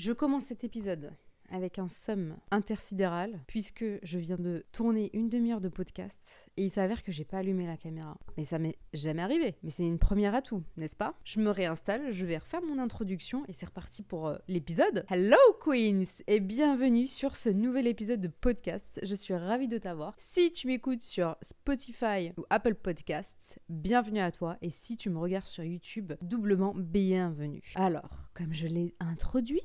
Je commence cet épisode avec un somme intersidéral puisque je viens de tourner une demi-heure de podcast et il s'avère que j'ai pas allumé la caméra. Mais ça m'est jamais arrivé, mais c'est une première atout, n'est-ce pas? Je me réinstalle, je vais refaire mon introduction et c'est reparti pour l'épisode. Hello Queens et bienvenue sur ce nouvel épisode de podcast. Je suis ravie de t'avoir. Si tu m'écoutes sur Spotify ou Apple Podcasts, bienvenue à toi et si tu me regardes sur YouTube, doublement bienvenue. Alors, comme je l'ai introduit,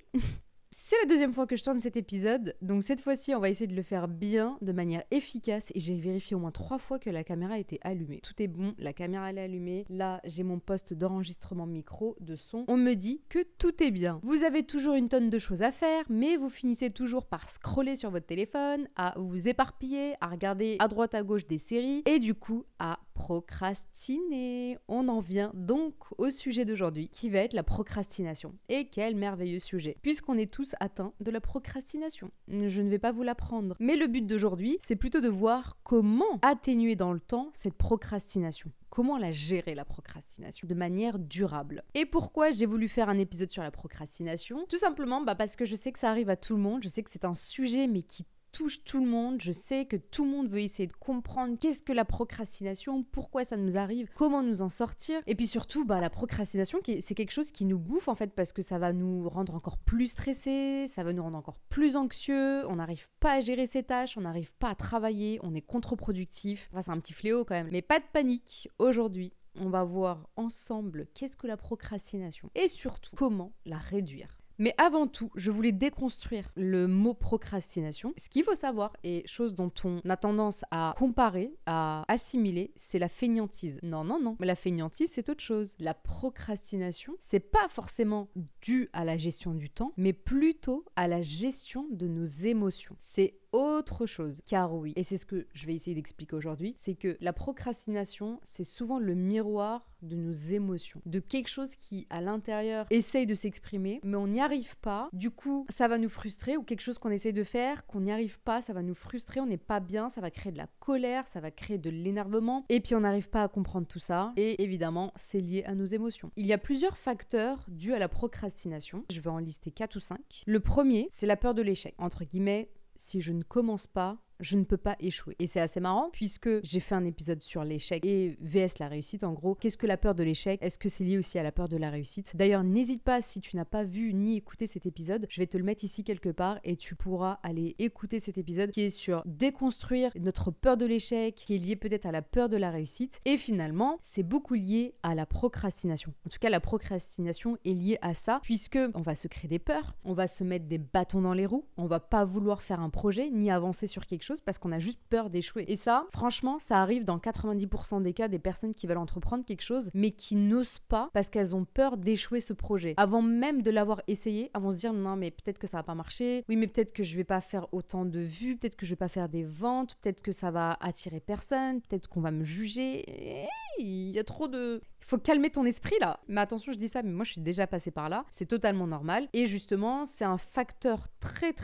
c'est la deuxième fois que je tourne cet épisode, donc cette fois-ci on va essayer de le faire bien, de manière efficace et j'ai vérifié au moins 3 fois que la caméra était allumée. Tout est bon, la caméra elle est allumée, là j'ai mon poste d'enregistrement micro, de son, on me dit que tout est bien. Vous avez toujours une tonne de choses à faire, mais vous finissez toujours par scroller sur votre téléphone, à vous éparpiller, à regarder à droite à gauche des séries et du coup à procrastiner. On en vient donc au sujet d'aujourd'hui qui va être la procrastination. Et quel merveilleux sujet, puisqu'on est tous atteints de la procrastination. Je ne vais pas vous l'apprendre. Mais le but d'aujourd'hui, c'est plutôt de voir comment atténuer dans le temps cette procrastination. Comment la gérer, la procrastination, de manière durable. Et pourquoi j'ai voulu faire un épisode sur la procrastination? Tout simplement parce que je sais que ça arrive à tout le monde, je sais que c'est un sujet mais qui touche tout le monde, je sais que tout le monde veut essayer de comprendre qu'est-ce que la procrastination, pourquoi ça nous arrive, comment nous en sortir, et puis surtout la procrastination c'est quelque chose qui nous bouffe en fait parce que ça va nous rendre encore plus stressés, ça va nous rendre encore plus anxieux, on n'arrive pas à gérer ses tâches, on n'arrive pas à travailler, on est contre-productif, enfin c'est un petit fléau quand même, mais pas de panique, aujourd'hui on va voir ensemble qu'est-ce que la procrastination et surtout comment la réduire. Mais avant tout, je voulais déconstruire le mot procrastination. Ce qu'il faut savoir, et chose dont on a tendance à comparer, à assimiler, c'est la fainéantise. Non. Mais la fainéantise, c'est autre chose. La procrastination, c'est pas forcément dû à la gestion du temps, mais plutôt à la gestion de nos émotions. C'est autre chose. Car oui, et c'est ce que je vais essayer d'expliquer aujourd'hui, c'est que la procrastination, c'est souvent le miroir de nos émotions, de quelque chose qui, à l'intérieur, essaye de s'exprimer, mais on n'y arrive pas. Du coup, ça va nous frustrer, ou quelque chose qu'on essaye de faire, qu'on n'y arrive pas, ça va nous frustrer, on n'est pas bien, ça va créer de la colère, ça va créer de l'énervement, et puis on n'arrive pas à comprendre tout ça, et évidemment, c'est lié à nos émotions. Il y a plusieurs facteurs dus à la procrastination, je vais en lister 4 ou 5. Le premier, c'est la peur de l'échec, entre guillemets, si je ne commence pas, je ne peux pas échouer. Et c'est assez marrant puisque j'ai fait un épisode sur l'échec et vs la réussite. En gros, qu'est-ce que la peur de l'échec? Est-ce que c'est lié aussi à la peur de la réussite? D'ailleurs, n'hésite pas, si tu n'as pas vu ni écouté cet épisode, je vais te le mettre ici quelque part et tu pourras aller écouter cet épisode qui est sur déconstruire notre peur de l'échec, qui est lié peut-être à la peur de la réussite. Et finalement, c'est beaucoup lié à la procrastination. En tout cas, la procrastination est liée à ça puisque on va se créer des peurs, on va se mettre des bâtons dans les roues, on va pas vouloir faire un projet ni avancer sur quelque chose parce qu'on a juste peur d'échouer. Et ça, franchement, ça arrive dans 90% des cas des personnes qui veulent entreprendre quelque chose mais qui n'osent pas parce qu'elles ont peur d'échouer ce projet. Avant même de l'avoir essayé, elles vont se dire non mais peut-être que ça va pas marcher, oui mais peut-être que je vais pas faire autant de vues, peut-être que je vais pas faire des ventes, peut-être que ça va attirer personne, peut-être qu'on va me juger. Il y a trop de... Il faut calmer ton esprit là. Mais attention, je dis ça, mais moi je suis déjà passée par là. C'est totalement normal. Et justement, c'est un facteur très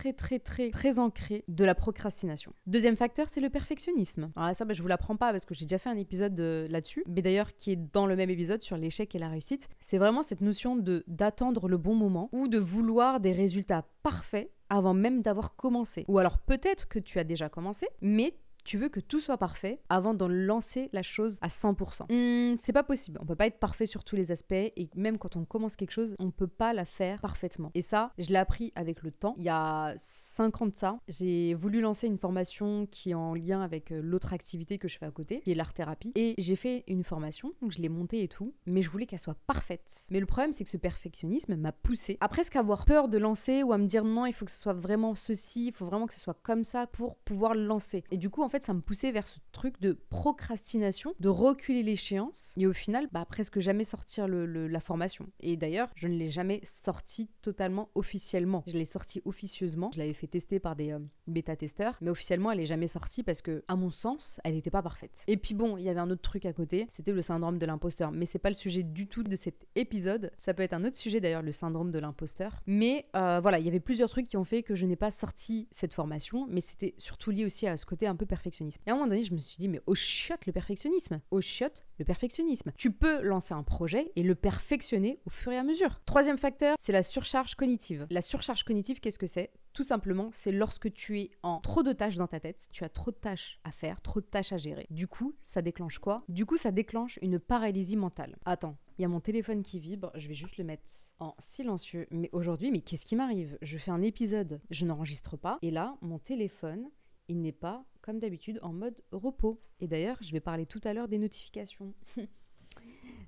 ancré de la procrastination. Deuxième facteur, c'est le perfectionnisme. Alors ça, je vous l'apprends pas parce que j'ai déjà fait un épisode là-dessus, mais d'ailleurs qui est dans le même épisode sur l'échec et la réussite. C'est vraiment cette notion d'attendre le bon moment ou de vouloir des résultats parfaits avant même d'avoir commencé. Ou alors peut-être que tu as déjà commencé, mais tu veux que tout soit parfait avant de lancer la chose à 100%. C'est pas possible. On peut pas être parfait sur tous les aspects et même quand on commence quelque chose, on peut pas la faire parfaitement. Et ça, je l'ai appris avec le temps. Il y a 5 ans de ça, j'ai voulu lancer une formation qui est en lien avec l'autre activité que je fais à côté, qui est l'art-thérapie. Et j'ai fait une formation, donc je l'ai montée et tout, mais je voulais qu'elle soit parfaite. Mais le problème, c'est que ce perfectionnisme m'a poussée à presque avoir peur de lancer ou à me dire non, il faut que ce soit vraiment ceci, il faut vraiment que ce soit comme ça pour pouvoir le lancer. Et du coup, en fait, ça me poussait vers ce truc de procrastination, de reculer l'échéance et au final, presque jamais sortir la formation. Et d'ailleurs, je ne l'ai jamais sortie totalement officiellement. Je l'ai sortie officieusement. Je l'avais fait tester par des bêta-testeurs, mais officiellement, elle est jamais sortie parce que, à mon sens, elle n'était pas parfaite. Et puis bon, il y avait un autre truc à côté, c'était le syndrome de l'imposteur. Mais c'est pas le sujet du tout de cet épisode. Ça peut être un autre sujet d'ailleurs, le syndrome de l'imposteur. Mais voilà, il y avait plusieurs trucs qui ont fait que je n'ai pas sorti cette formation, mais c'était surtout lié aussi à ce côté un peu perfectionniste perfectionnisme. Et à un moment donné, je me suis dit, mais au chiotte le perfectionnisme. Au chiotte le perfectionnisme. Tu peux lancer un projet et le perfectionner au fur et à mesure. Troisième facteur, c'est la surcharge cognitive. La surcharge cognitive, qu'est-ce que c'est ? Tout simplement, c'est lorsque tu es en trop de tâches dans ta tête, tu as trop de tâches à faire, trop de tâches à gérer. Du coup, ça déclenche quoi ? Du coup, ça déclenche une paralysie mentale. Attends, il y a mon téléphone qui vibre, je vais juste le mettre en silencieux. Mais aujourd'hui, qu'est-ce qui m'arrive ? Je fais un épisode, je n'enregistre pas, et là, mon téléphone, il n'est pas, comme d'habitude, en mode repos. Et d'ailleurs, je vais parler tout à l'heure des notifications.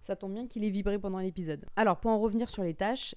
Ça tombe bien qu'il ait vibré pendant l'épisode. Alors, pour en revenir sur les tâches,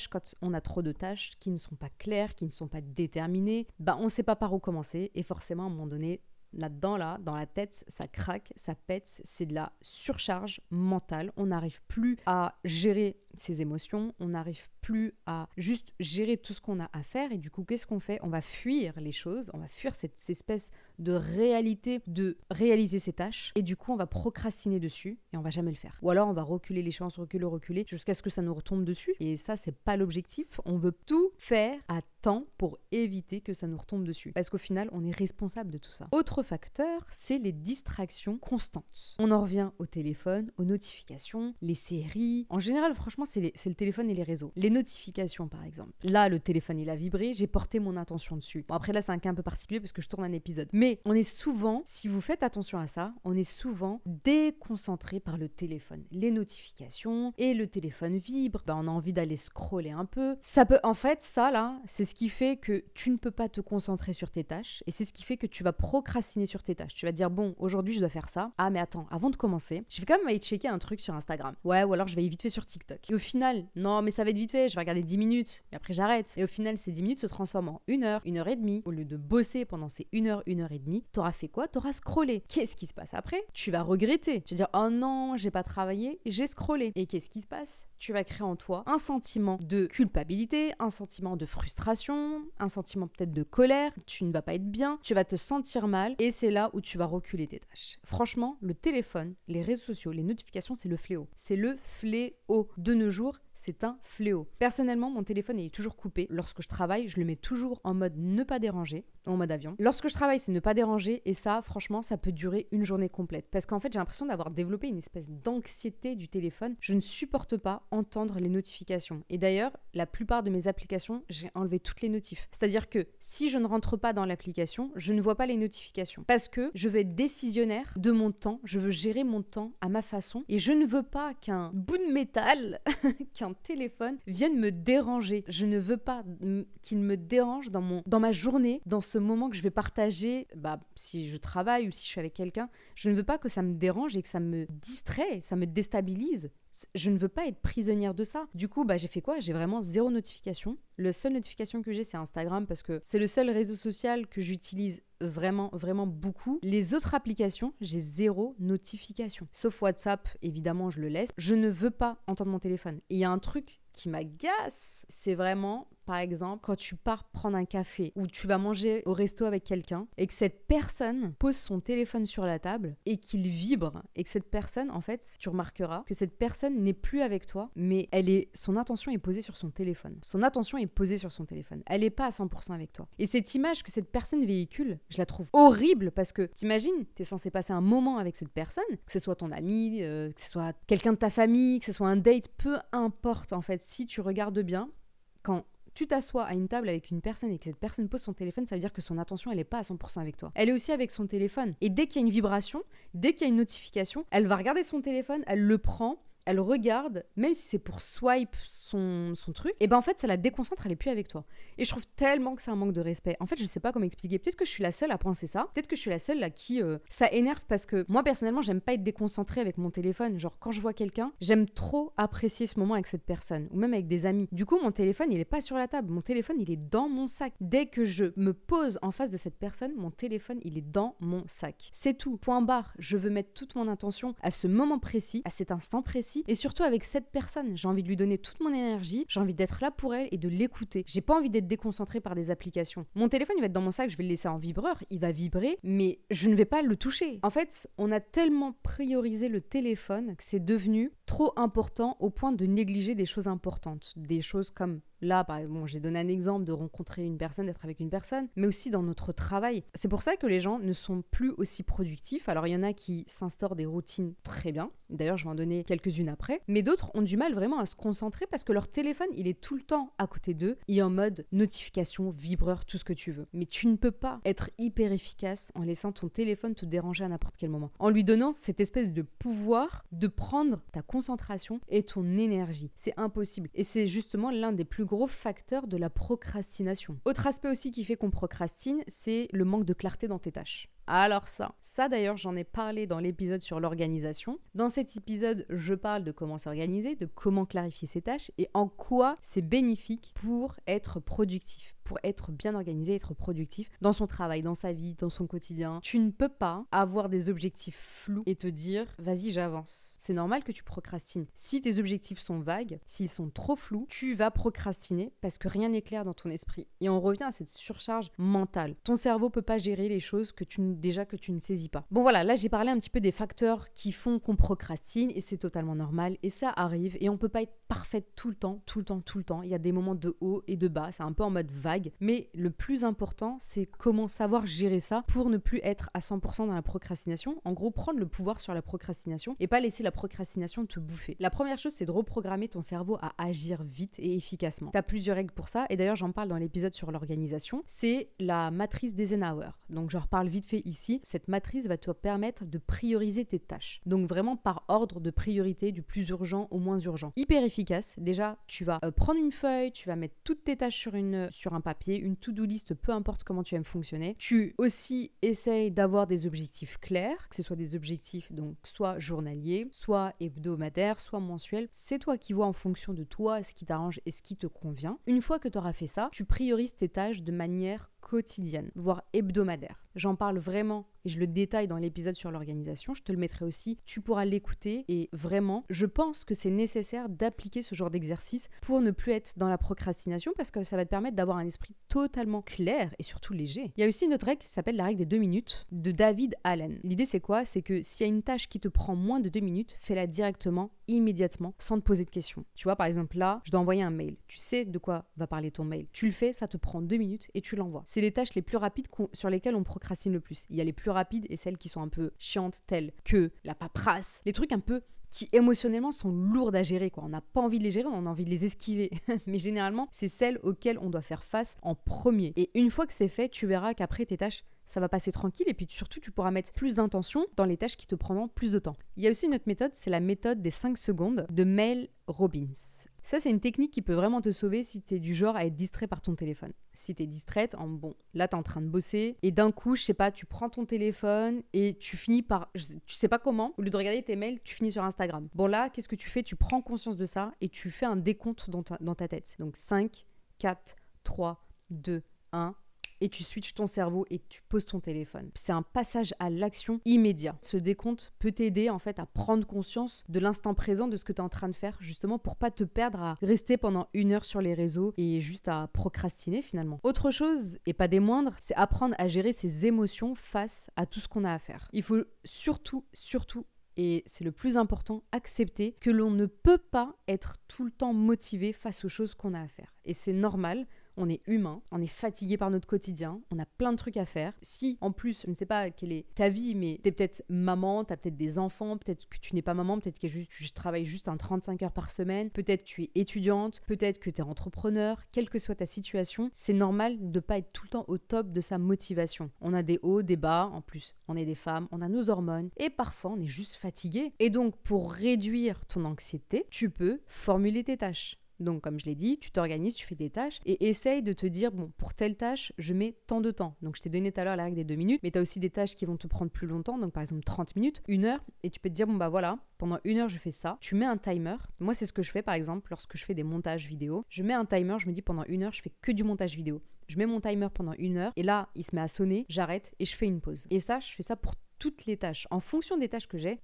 quand on a trop de tâches qui ne sont pas claires, qui ne sont pas déterminées, on ne sait pas par où commencer. Et forcément, à un moment donné, là-dedans, dans la tête, ça craque, ça pète, c'est de la surcharge mentale. On n'arrive plus à gérer ses émotions, on n'arrive plus à juste gérer tout ce qu'on a à faire. Et du coup, qu'est-ce qu'on fait ? On va fuir les choses, on va fuir cette espèce de réalité de réaliser ses tâches. Et du coup, on va procrastiner dessus et on va jamais le faire. Ou alors, on va reculer l'échéance, reculer, jusqu'à ce que ça nous retombe dessus. Et ça, c'est pas l'objectif. On veut tout faire à temps pour éviter que ça nous retombe dessus. Parce qu'au final, on est responsable de tout ça. Autre facteur, c'est les distractions constantes. On en revient au téléphone, aux notifications, les séries. En général, franchement, c'est le téléphone et les réseaux. Les notifications, par exemple. Là, le téléphone, il a vibré, j'ai porté mon attention dessus. Bon, après là, c'est un cas un peu particulier parce que je tourne un épisode. Mais on est souvent, si vous faites attention à ça, on est souvent déconcentré par le téléphone. Les notifications et le téléphone vibre. On a envie d'aller scroller un peu. Ça peut, en fait, ça là, c'est ce qui fait que tu ne peux pas te concentrer sur tes tâches et c'est ce qui fait que tu vas procrastiner sur tes tâches. Tu vas te dire, bon, aujourd'hui, je dois faire ça. Ah, mais attends, avant de commencer, je vais quand même aller checker un truc sur Instagram. Ouais, ou alors je vais y vite fait sur TikTok. Et au final, non, mais ça va être vite fait, je vais regarder 10 minutes et après j'arrête. Et au final, ces 10 minutes se transforment en 1 heure, 1 heure et demie. Au lieu de bosser pendant ces 1 heure et demie, t'auras fait quoi ? T'auras scrollé. Qu'est-ce qui se passe après ? Tu vas regretter. Tu vas dire, oh non, j'ai pas travaillé, j'ai scrollé. Et qu'est-ce qui se passe ? Tu vas créer en toi un sentiment de culpabilité, un sentiment de frustration, un sentiment peut-être de colère. Tu ne vas pas être bien, tu vas te sentir mal et c'est là où tu vas reculer tes tâches. Franchement, le téléphone, les réseaux sociaux, les notifications, c'est le fléau. C'est le fléau. De nos jours, c'est un fléau. Personnellement, mon téléphone est toujours coupé. Lorsque je travaille, je le mets toujours en mode ne pas déranger, en mode avion. Lorsque je travaille, c'est ne pas déranger et ça, franchement, ça peut durer une journée complète. Parce qu'en fait, j'ai l'impression d'avoir développé une espèce d'anxiété du téléphone. Je ne supporte pas entendre les notifications. Et d'ailleurs, la plupart de mes applications, j'ai enlevé toutes les notifs. C'est-à-dire que si je ne rentre pas dans l'application, je ne vois pas les notifications. Parce que je veux être décisionnaire de mon temps, je veux gérer mon temps à ma façon et je ne veux pas qu'un bout de métal, qu'un téléphone vienne me déranger. Je ne veux pas qu'il me dérange dans ma journée, dans ce moment que je vais partager, si je travaille ou si je suis avec quelqu'un. Je ne veux pas que ça me dérange et que ça me distrait, ça me déstabilise. Je ne veux pas être prisonnière de ça. Du coup, j'ai fait quoi ? J'ai vraiment 0 notification. La seule notification que j'ai, c'est Instagram parce que c'est le seul réseau social que j'utilise vraiment, vraiment beaucoup. Les autres applications, j'ai 0 notification. Sauf WhatsApp, évidemment, je le laisse. Je ne veux pas entendre mon téléphone. Et il y a un truc qui m'agace, c'est vraiment, par exemple, quand tu pars prendre un café ou tu vas manger au resto avec quelqu'un et que cette personne pose son téléphone sur la table et qu'il vibre et que cette personne, en fait, tu remarqueras que cette personne n'est plus avec toi, mais son attention est posée sur son téléphone. Son attention est posée sur son téléphone. Elle n'est pas à 100% avec toi. Et cette image que cette personne véhicule, je la trouve horrible parce que t'imagines, t'es censé passer un moment avec cette personne, que ce soit ton ami, que ce soit quelqu'un de ta famille, que ce soit un date, peu importe en fait. Si tu regardes bien, quand tu t'assois à une table avec une personne et que cette personne pose son téléphone, ça veut dire que son attention, elle n'est pas à 100% avec toi. Elle est aussi avec son téléphone. Et dès qu'il y a une vibration, dès qu'il y a une notification, elle va regarder son téléphone, elle le prend, elle regarde, même si c'est pour swipe son truc, et en fait, ça la déconcentre, elle est plus avec toi. Et je trouve tellement que c'est un manque de respect. En fait, je sais pas comment expliquer. Peut-être que je suis la seule à penser ça. Peut-être que je suis la seule à qui ça énerve parce que moi, personnellement, j'aime pas être déconcentrée avec mon téléphone. Genre, quand je vois quelqu'un, j'aime trop apprécier ce moment avec cette personne ou même avec des amis. Du coup, mon téléphone, il est pas sur la table. Mon téléphone, il est dans mon sac. Dès que je me pose en face de cette personne, mon téléphone, il est dans mon sac. C'est tout. Point barre. Je veux mettre toute mon attention à ce moment précis, à cet instant précis. Et surtout avec cette personne, j'ai envie de lui donner toute mon énergie, j'ai envie d'être là pour elle et de l'écouter. J'ai pas envie d'être déconcentrée par des applications. Mon téléphone, il va être dans mon sac, je vais le laisser en vibreur, il va vibrer, mais je ne vais pas le toucher. En fait, on a tellement priorisé le téléphone que c'est devenu trop important au point de négliger des choses importantes. Des choses comme Là, j'ai donné un exemple de rencontrer une personne, d'être avec une personne, mais aussi dans notre travail. C'est pour ça que les gens ne sont plus aussi productifs. Alors, il y en a qui s'instaurent des routines très bien. D'ailleurs, je vais en donner quelques-unes après. Mais d'autres ont du mal vraiment à se concentrer parce que leur téléphone, il est tout le temps à côté d'eux. Il est en mode notification, vibreur, tout ce que tu veux. Mais tu ne peux pas être hyper efficace en laissant ton téléphone te déranger à n'importe quel moment. En lui donnant cette espèce de pouvoir de prendre ta concentration et ton énergie. C'est impossible. Et c'est justement l'un des plus gros facteurs de la procrastination. Autre aspect aussi qui fait qu'on procrastine, c'est le manque de clarté dans tes tâches. Alors ça d'ailleurs, j'en ai parlé dans l'épisode sur l'organisation. Dans cet épisode, je parle de comment s'organiser, de comment clarifier ses tâches et en quoi c'est bénéfique pour être productif, pour être bien organisé, être productif dans son travail, dans sa vie, dans son quotidien. Tu ne peux pas avoir des objectifs flous et te dire « vas-y, j'avance ». C'est normal que tu procrastines. Si tes objectifs sont vagues, s'ils sont trop flous, tu vas procrastiner parce que rien n'est clair dans ton esprit. Et on revient à cette surcharge mentale. Ton cerveau peut pas gérer les choses que tu ne saisis pas. Bon voilà, là j'ai parlé un petit peu des facteurs qui font qu'on procrastine et c'est totalement normal et ça arrive et on peut pas être parfaite tout le temps. Il y a des moments de haut et de bas, c'est un peu en mode vague, mais le plus important c'est comment savoir gérer ça pour ne plus être à 100% dans la procrastination. En gros, prendre le pouvoir sur la procrastination et pas laisser la procrastination te bouffer. La première chose, c'est de reprogrammer ton cerveau à agir vite et efficacement. T'as plusieurs règles pour ça et d'ailleurs j'en parle dans l'épisode sur l'organisation. C'est la matrice d'Eisenhower. Donc je reparle vite fait ici. Cette matrice va te permettre de prioriser tes tâches. Donc vraiment par ordre de priorité du plus urgent au moins urgent. Hyper efficace. Déjà, tu vas prendre une feuille, tu vas mettre toutes tes tâches sur un papier, une to-do list, peu importe comment tu aimes fonctionner. Tu aussi essayes d'avoir des objectifs clairs, que ce soit des objectifs donc soit journaliers, soit hebdomadaires, soit mensuels. C'est toi qui vois en fonction de toi ce qui t'arrange et ce qui te convient. Une fois que tu auras fait ça, tu priorises tes tâches de manière quotidienne, voire hebdomadaire. J'en parle vraiment et je le détaille dans l'épisode sur l'organisation, je te le mettrai aussi, tu pourras l'écouter et vraiment, je pense que c'est nécessaire d'appliquer ce genre d'exercice pour ne plus être dans la procrastination parce que ça va te permettre d'avoir un esprit totalement clair et surtout léger. Il y a aussi une autre règle qui s'appelle la règle des 2 minutes de David Allen. L'idée c'est quoi? C'est que s'il y a une tâche qui te prend moins de 2 minutes, fais-la directement, immédiatement, sans te poser de questions. Tu vois, par exemple là, je dois envoyer un mail. Tu sais de quoi va parler ton mail. Tu le fais, ça te prend 2 minutes et tu l'envoies. C'est les tâches les plus rapides sur lesquelles on procrastine le plus. Il y a les plus rapides et celles qui sont un peu chiantes, telles que la paperasse, les trucs un peu qui émotionnellement sont lourdes à gérer, quoi. On n'a pas envie de les gérer, on a envie de les esquiver. Mais généralement, c'est celles auxquelles on doit faire face en premier. Et une fois que c'est fait, tu verras qu'après tes tâches, ça va passer tranquille et puis surtout, tu pourras mettre plus d'intention dans les tâches qui te prendront plus de temps. Il y a aussi une autre méthode, c'est la méthode des 5 secondes de Mel Robbins. Ça, c'est une technique qui peut vraiment te sauver si tu es du genre à être distrait par ton téléphone. Si tu es distraite, là, tu es en train de bosser et d'un coup, je sais pas, tu prends ton téléphone et tu finis par, tu sais pas comment, au lieu de regarder tes mails, tu finis sur Instagram. Bon là, qu'est-ce que tu fais? Tu prends conscience de ça et tu fais un décompte dans ta tête. Donc 5, 4, 3, 2, 1... et tu switches ton cerveau et tu poses ton téléphone. C'est un passage à l'action immédiat. Ce décompte peut t'aider en fait à prendre conscience de l'instant présent, de ce que tu es en train de faire, justement pour pas te perdre à rester pendant 1 heure sur les réseaux et juste à procrastiner finalement. Autre chose, et pas des moindres, c'est apprendre à gérer ses émotions face à tout ce qu'on a à faire. Il faut surtout, et c'est le plus important, accepter que l'on ne peut pas être tout le temps motivé face aux choses qu'on a à faire. Et c'est normal. On est humain, on est fatigué par notre quotidien, on a plein de trucs à faire. Si, en plus, je ne sais pas quelle est ta vie, mais t'es peut-être maman, t'as peut-être des enfants, peut-être que tu n'es pas maman, peut-être que tu travailles juste 35 heures par semaine, peut-être que tu es étudiante, peut-être que tu es entrepreneur, quelle que soit ta situation, c'est normal de ne pas être tout le temps au top de sa motivation. On a des hauts, des bas, en plus, on est des femmes, on a nos hormones, et parfois on est juste fatigué. Et donc, pour réduire ton anxiété, tu peux formuler tes tâches. Donc, comme je l'ai dit, tu t'organises, tu fais des tâches et essaye de te dire, bon, pour telle tâche, je mets tant de temps. Donc, je t'ai donné tout à l'heure la règle des 2 minutes, mais tu as aussi des tâches qui vont te prendre plus longtemps. Donc, par exemple, 30 minutes, 1 heure. Et tu peux te dire, bon, bah voilà, pendant 1 heure, je fais ça. Tu mets un timer. Moi, c'est ce que je fais, par exemple, lorsque je fais des montages vidéo. Je mets un timer, je me dis, pendant 1 heure, je fais que du montage vidéo. Je mets mon timer pendant 1 heure et là, il se met à sonner, j'arrête et je fais une pause. Et ça, je fais ça pour toutes les tâches. En fonction des tâches que j'ai,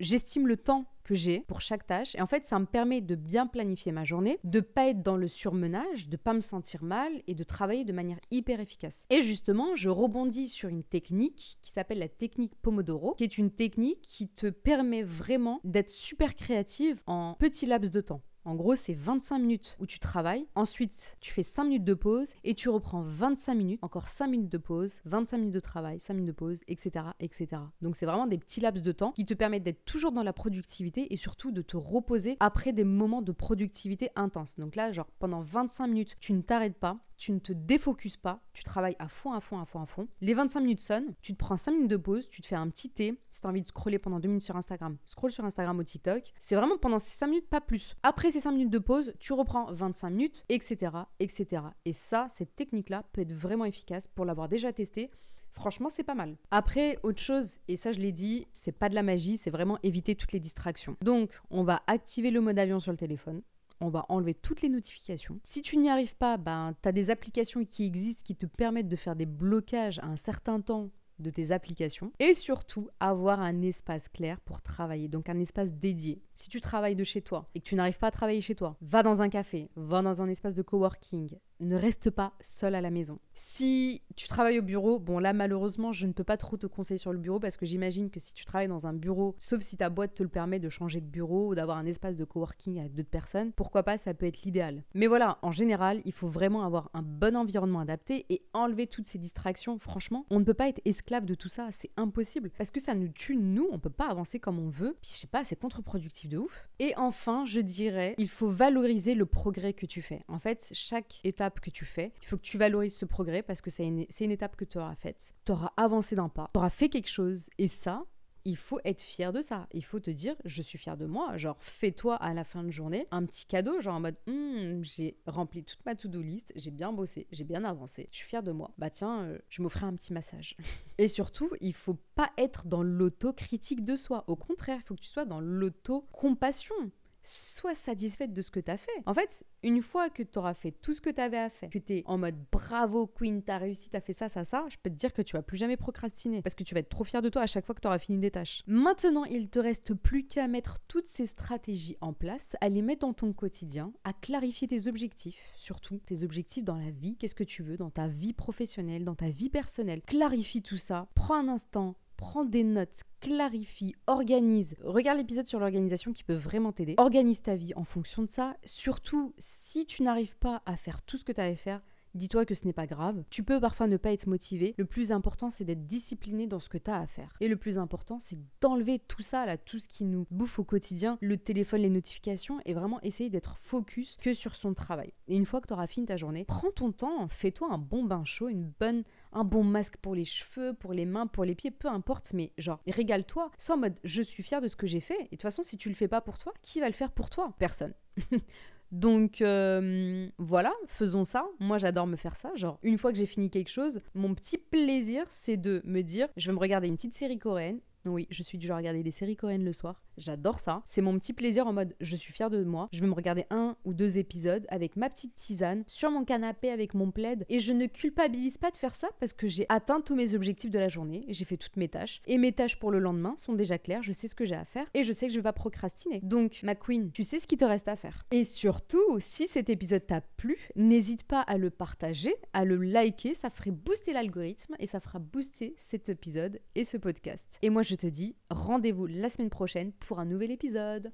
j'estime le temps que j'ai pour chaque tâche. Et en fait, ça me permet de bien planifier ma journée, de pas être dans le surmenage, de pas me sentir mal et de travailler de manière hyper efficace. Et justement, je rebondis sur une technique qui s'appelle la technique Pomodoro, qui est une technique qui te permet vraiment d'être super créative en petits laps de temps. En gros, c'est 25 minutes où tu travailles, ensuite tu fais 5 minutes de pause et tu reprends 25 minutes, encore 5 minutes de pause, 25 minutes de travail, 5 minutes de pause, etc., etc. Donc c'est vraiment des petits laps de temps qui te permettent d'être toujours dans la productivité et surtout de te reposer après des moments de productivité intense. Donc là, genre pendant 25 minutes, tu ne t'arrêtes pas, tu ne te défocuses pas, tu travailles à fond, à fond, à fond, à fond. Les 25 minutes sonnent, tu te prends 5 minutes de pause, tu te fais un petit thé. Si tu as envie de scroller pendant 2 minutes sur Instagram, scroll sur Instagram ou TikTok. C'est vraiment pendant ces 5 minutes, pas plus. Après ces 5 minutes de pause, tu reprends 25 minutes, etc., etc. Et ça, cette technique-là peut être vraiment efficace pour l'avoir déjà testé. Franchement, c'est pas mal. Après, autre chose, et ça je l'ai dit, c'est pas de la magie, c'est vraiment éviter toutes les distractions. Donc, on va activer le mode avion sur le téléphone. On va enlever toutes les notifications. Si tu n'y arrives pas, tu as des applications qui existent qui te permettent de faire des blocages à un certain temps de tes applications. Et surtout, avoir un espace clair pour travailler, donc un espace dédié. Si tu travailles de chez toi et que tu n'arrives pas à travailler chez toi, va dans un café, va dans un espace de coworking. Ne reste pas seul à la maison. Si tu travailles au bureau, bon là malheureusement je ne peux pas trop te conseiller sur le bureau parce que j'imagine que si tu travailles dans un bureau, sauf si ta boîte te le permet de changer de bureau ou d'avoir un espace de coworking avec d'autres personnes, pourquoi pas, ça peut être l'idéal. Mais voilà, en général, il faut vraiment avoir un bon environnement adapté et enlever toutes ces distractions. Franchement, on ne peut pas être esclave de tout ça, c'est impossible parce que ça nous tue nous, on peut pas avancer comme on veut. Puis je sais pas, c'est contre-productif de ouf. Et enfin, je dirais, il faut valoriser le progrès que tu fais. En fait, chaque étape que tu fais, il faut que tu valorises ce progrès parce que c'est une étape que tu auras faite. Tu auras avancé d'un pas, tu auras fait quelque chose et ça, il faut être fier de ça. Il faut te dire, je suis fier de moi. Genre, fais-toi à la fin de journée un petit cadeau, genre en mode, j'ai rempli toute ma to-do list, j'ai bien bossé, j'ai bien avancé, je suis fière de moi. Bah tiens, je m'offrais un petit massage. Et surtout, il faut pas être dans l'auto-critique de soi. Au contraire, il faut que tu sois dans l'auto-compassion. Sois satisfaite de ce que tu as fait. En fait, une fois que tu auras fait tout ce que tu avais à faire, que tu es en mode bravo Queen, tu as réussi, tu as fait ça, je peux te dire que tu vas plus jamais procrastiner parce que tu vas être trop fière de toi à chaque fois que tu auras fini des tâches. Maintenant, il te reste plus qu'à mettre toutes ces stratégies en place, à les mettre dans ton quotidien, à clarifier tes objectifs, surtout tes objectifs dans la vie, qu'est-ce que tu veux dans ta vie professionnelle, dans ta vie personnelle. Clarifie tout ça, prends un instant, prends des notes, clarifie, organise. Regarde l'épisode sur l'organisation qui peut vraiment t'aider. Organise ta vie en fonction de ça. Surtout, si tu n'arrives pas à faire tout ce que tu avais à faire, dis-toi que ce n'est pas grave. Tu peux parfois ne pas être motivé. Le plus important, c'est d'être discipliné dans ce que tu as à faire. Et le plus important, c'est d'enlever tout ça, là, tout ce qui nous bouffe au quotidien, le téléphone, les notifications, et vraiment essayer d'être focus que sur son travail. Et une fois que tu auras fini ta journée, prends ton temps, fais-toi un bon bain chaud, un bon masque pour les cheveux, pour les mains, pour les pieds, peu importe, mais genre, régale-toi. Sois en mode, je suis fière de ce que j'ai fait. Et de toute façon, si tu le fais pas pour toi, qui va le faire pour toi? Personne. Donc voilà, faisons ça. Moi, j'adore me faire ça. Genre, une fois que j'ai fini quelque chose, mon petit plaisir, c'est de me dire, je vais me regarder une petite série coréenne. Oui, je suis du genre à regarder des séries coréennes le soir. J'adore ça. C'est mon petit plaisir en mode, je suis fière de moi. Je vais me regarder 1 ou 2 épisodes avec ma petite tisane sur mon canapé avec mon plaid. Et je ne culpabilise pas de faire ça parce que j'ai atteint tous mes objectifs de la journée. J'ai fait toutes mes tâches. Et mes tâches pour le lendemain sont déjà claires. Je sais ce que j'ai à faire. Et je sais que je vais pas procrastiner. Donc, ma queen, tu sais ce qui te reste à faire. Et surtout, si cet épisode t'a plu, n'hésite pas à le partager, à le liker. Ça ferait booster l'algorithme et ça fera booster cet épisode et ce podcast. Et moi, je te dis rendez-vous la semaine prochaine pour un nouvel épisode.